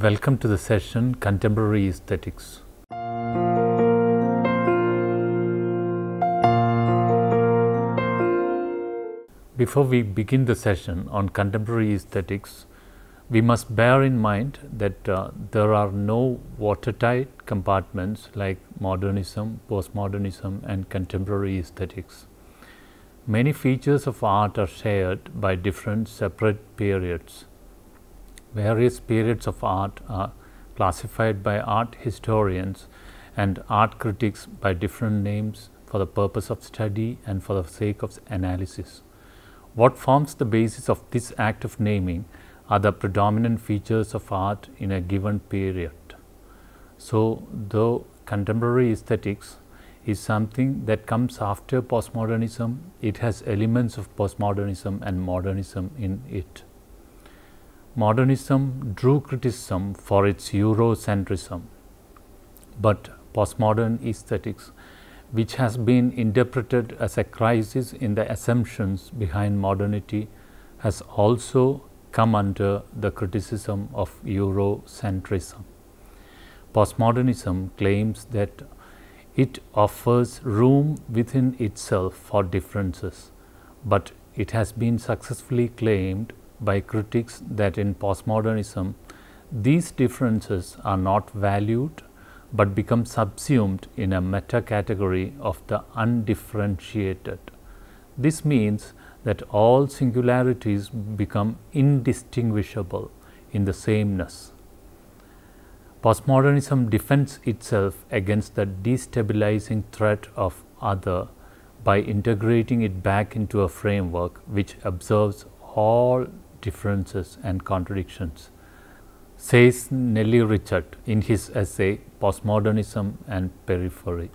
Welcome to the session Contemporary Aesthetics. Before we begin the session on contemporary aesthetics, we must bear in mind that there are no watertight compartments like modernism, postmodernism, and contemporary aesthetics. Many features of art are shared by different separate periods. Various periods of art are classified by art historians and art critics by different names for the purpose of study and for the sake of analysis. What forms the basis of this act of naming are the predominant features of art in a given period. So, though contemporary aesthetics is something that comes after postmodernism, it has elements of postmodernism and modernism in it. Modernism drew criticism for its Eurocentrism, but postmodern aesthetics, which has been interpreted as a crisis in the assumptions behind modernity, has also come under the criticism of Eurocentrism. Postmodernism claims that it offers room within itself for differences, but it has been successfully claimed by critics that in postmodernism, these differences are not valued but become subsumed in a meta-category of the undifferentiated. This means that all singularities become indistinguishable in the sameness. Postmodernism defends itself against the destabilizing threat of other by integrating it back into a framework which observes all differences and contradictions, says Nellie Richard in his essay Postmodernism and Periphery.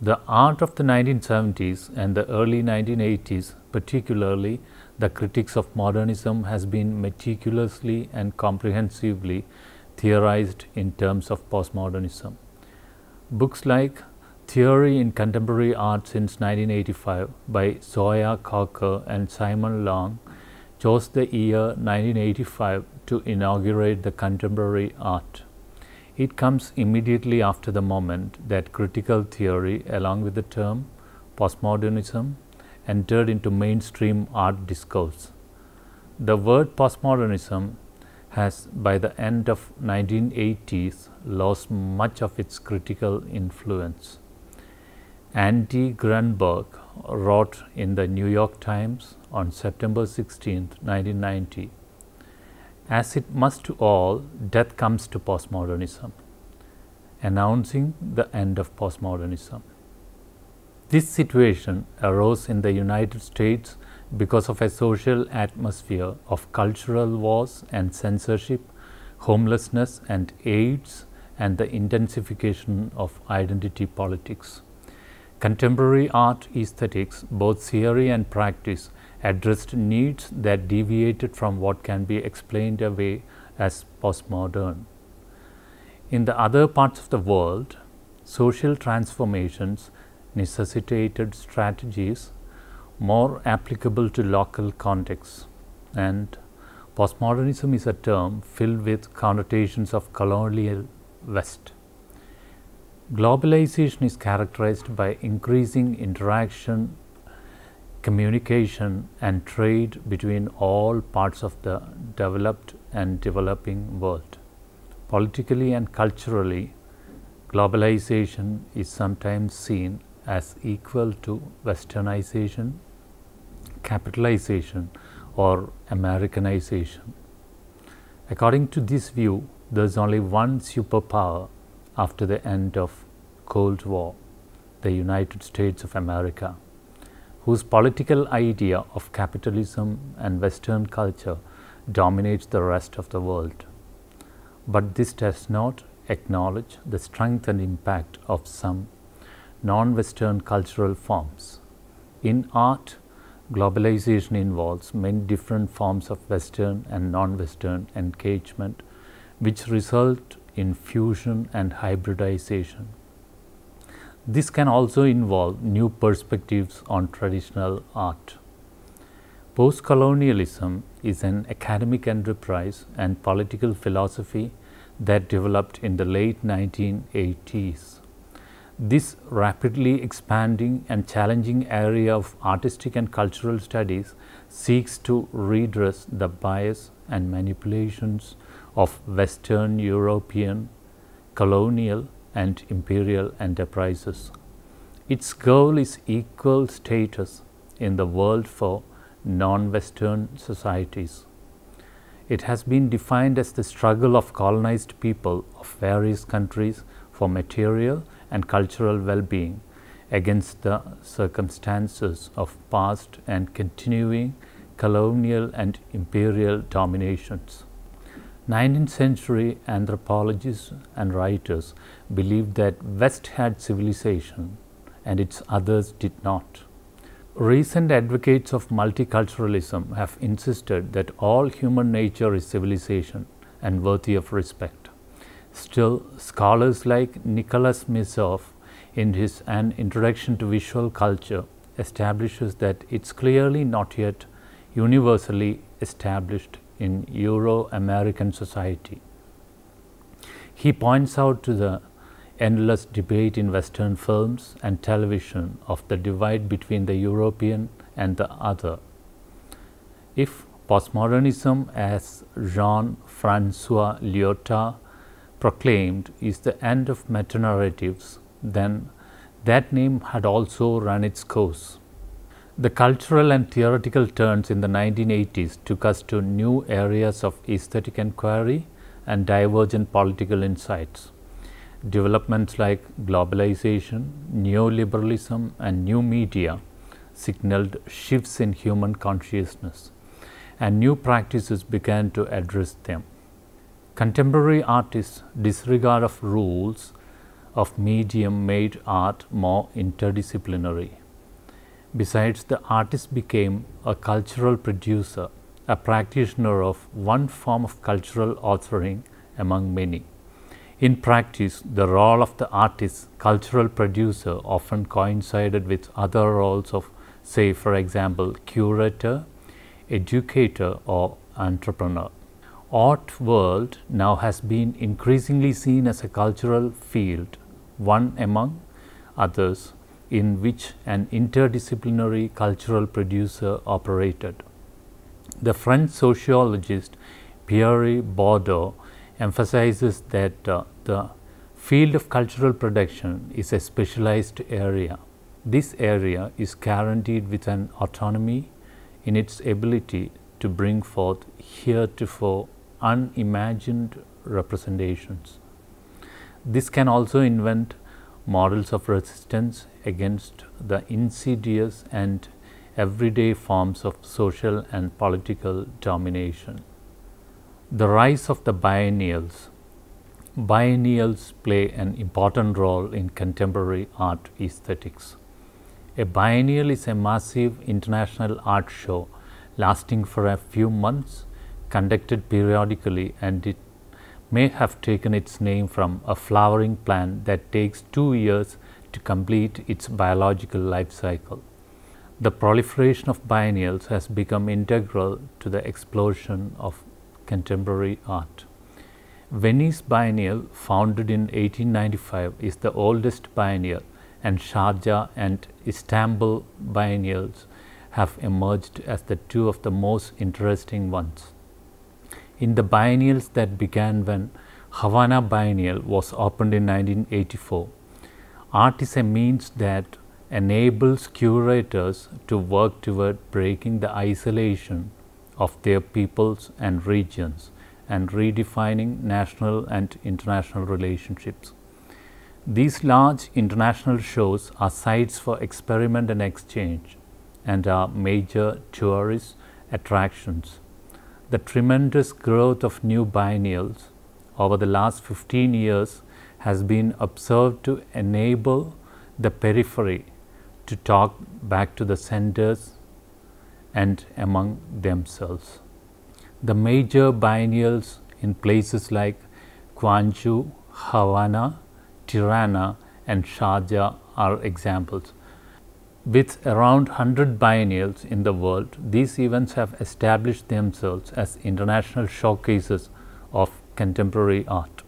The art of the 1970s and the early 1980s, particularly the critics of modernism, has been meticulously and comprehensively theorized in terms of postmodernism. Books like Theory in Contemporary Art since 1985 by Zoya Cocker and Simon Long chose the year 1985 to inaugurate the contemporary art. It comes immediately after the moment that critical theory, along with the term postmodernism, entered into mainstream art discourse. The word postmodernism has, by the end of 1980s, lost much of its critical influence. Andy Grunberg wrote in the New York Times on September 16, 1990, "As it must to all, death comes to postmodernism," announcing the end of postmodernism. This situation arose in the United States because of a social atmosphere of cultural wars and censorship, homelessness and AIDS, and the intensification of identity politics. Contemporary art aesthetics, both theory and practice, addressed needs that deviated from what can be explained away as postmodern. In the other parts of the world, social transformations necessitated strategies more applicable to local contexts, and postmodernism is a term filled with connotations of colonial West. Globalization is characterized by increasing interaction, communication, and trade between all parts of the developed and developing world. Politically and culturally, globalization is sometimes seen as equal to westernization, capitalization, or Americanization. According to this view, there is only one superpower after the end of Cold War, the United States of America, whose political idea of capitalism and Western culture dominates the rest of the world. But this does not acknowledge the strength and impact of some non-Western cultural forms. In art, globalization involves many different forms of Western and non-Western engagement, which result in fusion and hybridization. This can also involve new perspectives on traditional art. Post-colonialism is an academic enterprise and political philosophy that developed in the late 1980s. This rapidly expanding and challenging area of artistic and cultural studies seeks to redress the bias and manipulations of Western European colonial and imperial enterprises. Its goal is equal status in the world for non-Western societies. It has been defined as the struggle of colonized people of various countries for material and cultural well-being against the circumstances of past and continuing colonial and imperial dominations. 19th century anthropologists and writers believed that West had civilization and its others did not. Recent advocates of multiculturalism have insisted that all human nature is civilization and worthy of respect. Still, scholars like Nicholas Missoff, in his An Introduction to Visual Culture, establishes that it's clearly not yet universally established in Euro-American society. He points out to the endless debate in Western films and television of the divide between the European and the other. If postmodernism, as Jean-Francois Lyotard proclaimed, is the end of meta-narratives, then that name had also run its course. The cultural and theoretical turns in the 1980s took us to new areas of aesthetic inquiry and divergent political insights. Developments like globalization, neoliberalism, and new media signaled shifts in human consciousness, and new practices began to address them. Contemporary artists' disregard of rules of medium made art more interdisciplinary. Besides, the artist became a cultural producer, a practitioner of one form of cultural authoring among many. In practice, the role of the artist, cultural producer, often coincided with other roles of, say, for example, curator, educator, or entrepreneur. Art world now has been increasingly seen as a cultural field, one among others, in which an interdisciplinary cultural producer operated. The French sociologist Pierre Bourdieu emphasizes that the field of cultural production is a specialized area. This area is guaranteed with an autonomy in its ability to bring forth heretofore unimagined representations. This can also invent models of resistance against the insidious and everyday forms of social and political domination. The rise of the biennials. Biennials play an important role in contemporary art aesthetics. A biennial is a massive international art show lasting for a few months, conducted periodically, and it may have taken its name from a flowering plant that takes 2 years to complete its biological life cycle. The proliferation of biennials has become integral to the explosion of contemporary art. Venice Biennial, founded in 1895, is the oldest biennial, and Sharjah and Istanbul biennials have emerged as the two of the most interesting ones. In the biennials that began when Havana Biennial was opened in 1984, art is a means that enables curators to work toward breaking the isolation of their peoples and regions and redefining national and international relationships. These large international shows are sites for experiment and exchange and are major tourist attractions. The tremendous growth of new biennials over the last 15 years has been observed to enable the periphery to talk back to the centers and among themselves. The major biennials in places like Gwangju, Havana, Tirana, and Sharjah are examples. With around 100 biennials in the world, these events have established themselves as international showcases of contemporary art.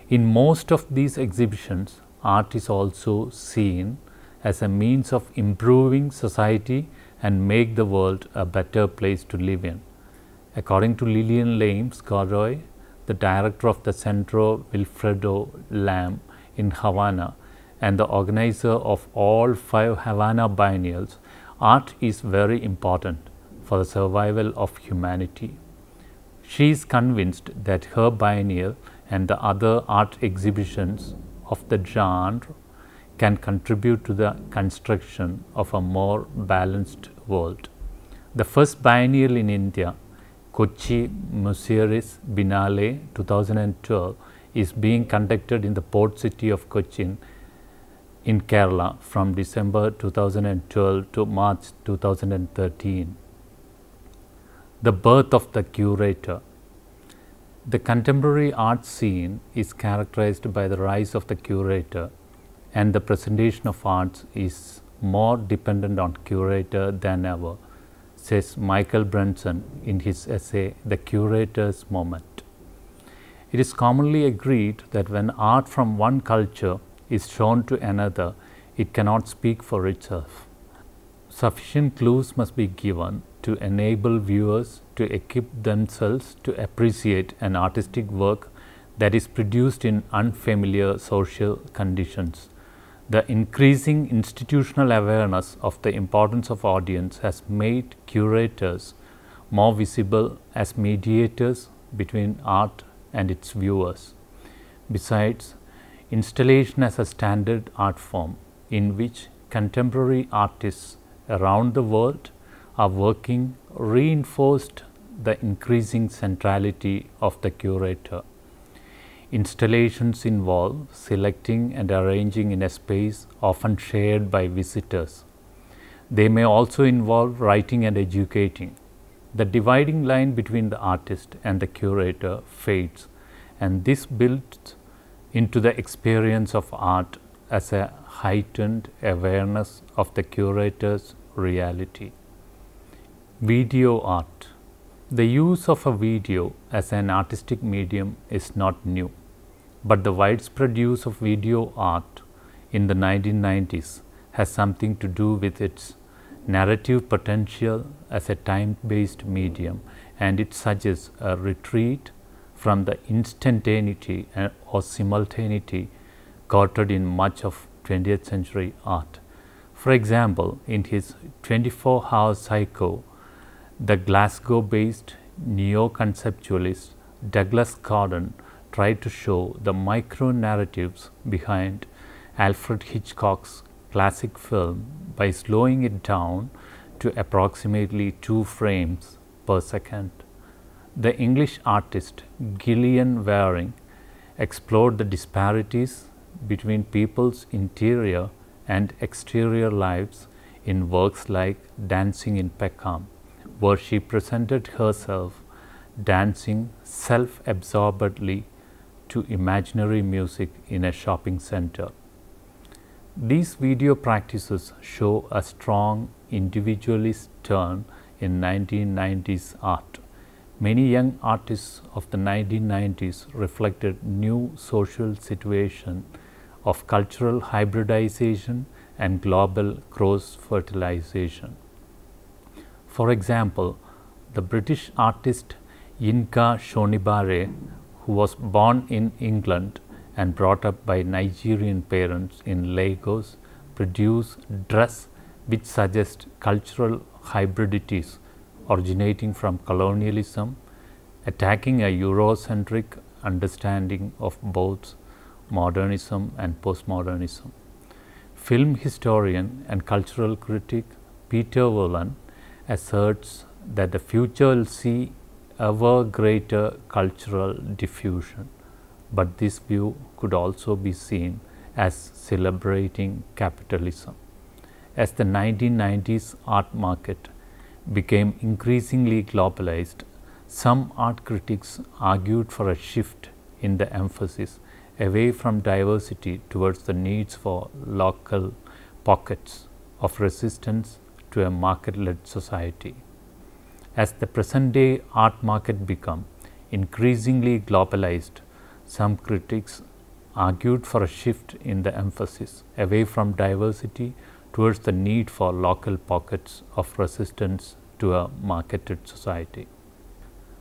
In most of these exhibitions, art is also seen as a means of improving society and make the world a better place to live in. According to Lillian Lames Godoy, the director of the Centro Wilfredo Lam in Havana and the organizer of all 5 Havana biennials, art is very important for the survival of humanity. She is convinced that her biennial and the other art exhibitions of the genre can contribute to the construction of a more balanced world. The first biennial in India, Kochi Museeris Biennale 2012, is being conducted in the port city of Cochin in Kerala from December 2012 to March 2013. The birth of the curator. The contemporary art scene is characterized by the rise of the curator, and the presentation of arts is more dependent on curator than ever, says Michael Brunson in his essay The Curator's Moment. It is commonly agreed that when art from one culture is shown to another, it cannot speak for itself. Sufficient clues must be given to enable viewers to equip themselves to appreciate an artistic work that is produced in unfamiliar social conditions. The increasing institutional awareness of the importance of audience has made curators more visible as mediators between art and its viewers. Besides, installation as a standard art form in which contemporary artists around the world are working reinforced the increasing centrality of the curator. Installations involve selecting and arranging in a space often shared by visitors. They may also involve writing and educating. The dividing line between the artist and the curator fades, and this builds into the experience of art as a heightened awareness of the curator's reality. Video art. The use of a video as an artistic medium is not new, but the widespread use of video art in the 1990s has something to do with its narrative potential as a time-based medium, and it suggests a retreat from the instantaneity or simultaneity courted in much of 20th century art. For example, in his 24-hour Psycho, the Glasgow-based neo-conceptualist Douglas Gordon tried to show the micro-narratives behind Alfred Hitchcock's classic film by slowing it down to approximately 2 frames per second. The English artist Gillian Waring explored the disparities between people's interior and exterior lives in works like Dancing in Peckham, where she presented herself dancing self-absorbedly to imaginary music in a shopping center. These video practices show a strong individualist turn in 1990s art. Many young artists of the 1990s reflected new social situation of cultural hybridization and global cross-fertilization. For example, the British artist Yinka Shonibare, who was born in England and brought up by Nigerian parents in Lagos, produced dress which suggest cultural hybridities originating from colonialism, attacking a Eurocentric understanding of both modernism and postmodernism. Film historian and cultural critic Peter Woolen asserts that the future will see ever greater cultural diffusion, but this view could also be seen as celebrating capitalism. As the 1990s art market became increasingly globalized, some art critics argued for a shift in the emphasis away from diversity towards the needs for local pockets of resistance to a market-led society. As the present-day art market became increasingly globalized, some critics argued for a shift in the emphasis away from diversity towards the need for local pockets of resistance to a marketed society.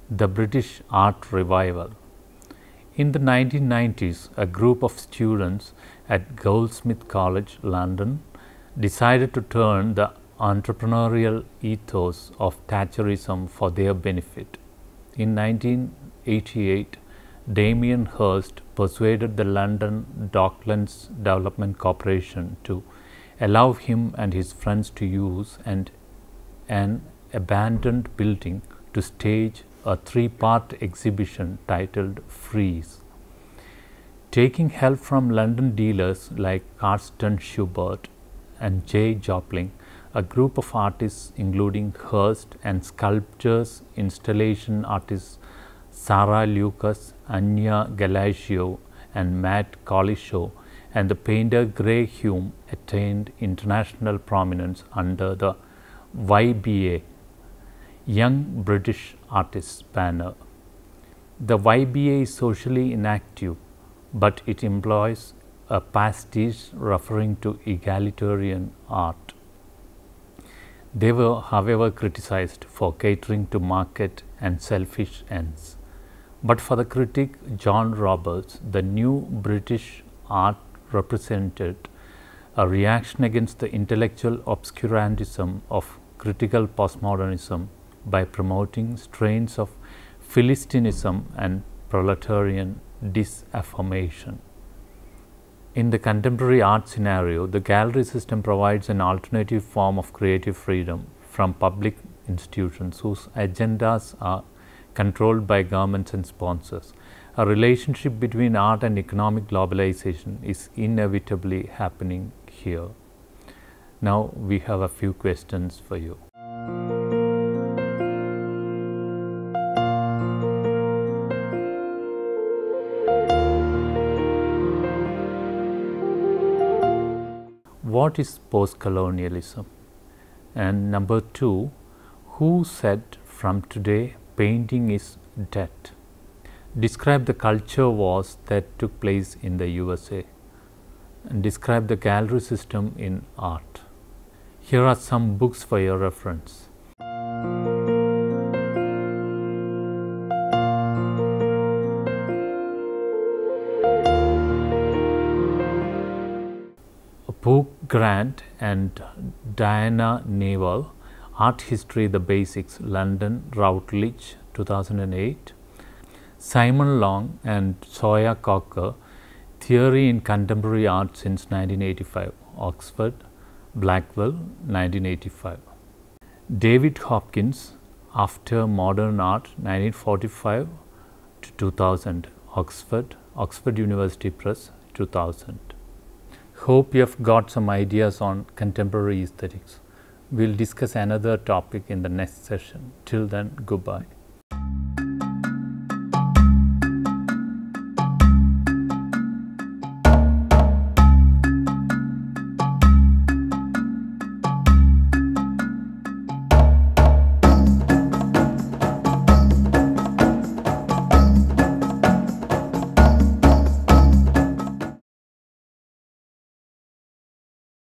The British Art Revival. In the 1990s, a group of students at Goldsmith College, London, decided to turn the entrepreneurial ethos of Thatcherism for their benefit. In 1988, Damien Hirst persuaded the London Docklands Development Corporation to allow him and his friends to use an abandoned building to stage a three-part exhibition titled Freeze. Taking help from London dealers like Carsten Schubert and J. Jopling, a group of artists including Hirst and sculptors, installation artists Sarah Lucas, Anya Galacio and Matt Collishaw, and the painter Gray Hume attained international prominence under the YBA, Young British Artists banner. The YBA is socially inactive, but it employs a pastiche referring to egalitarian art. They were, however, criticized for catering to market and selfish ends. But for the critic John Roberts, the new British art represented a reaction against the intellectual obscurantism of critical postmodernism by promoting strains of Philistinism and proletarian disaffirmation. In the contemporary art scenario, the gallery system provides an alternative form of creative freedom from public institutions whose agendas are controlled by governments and sponsors. A relationship between art and economic globalization is inevitably happening here. Now we have a few questions for you. What is post-colonialism? And number 2, who said from today painting is dead? Describe the culture wars that took place in the USA and describe the gallery system in art. Here are some books for your reference. Pope Grant and Diana Naval, Art History, The Basics, London, Routledge, 2008. Simon Long and Soya Cocker, Theory in Contemporary Art since 1985, Oxford, Blackwell, 1985. David Hopkins, After Modern Art, 1945 to 2000, Oxford, Oxford University Press, 2000. Hope you have got some ideas on contemporary aesthetics. We'll discuss another topic in the next session. Till then, goodbye.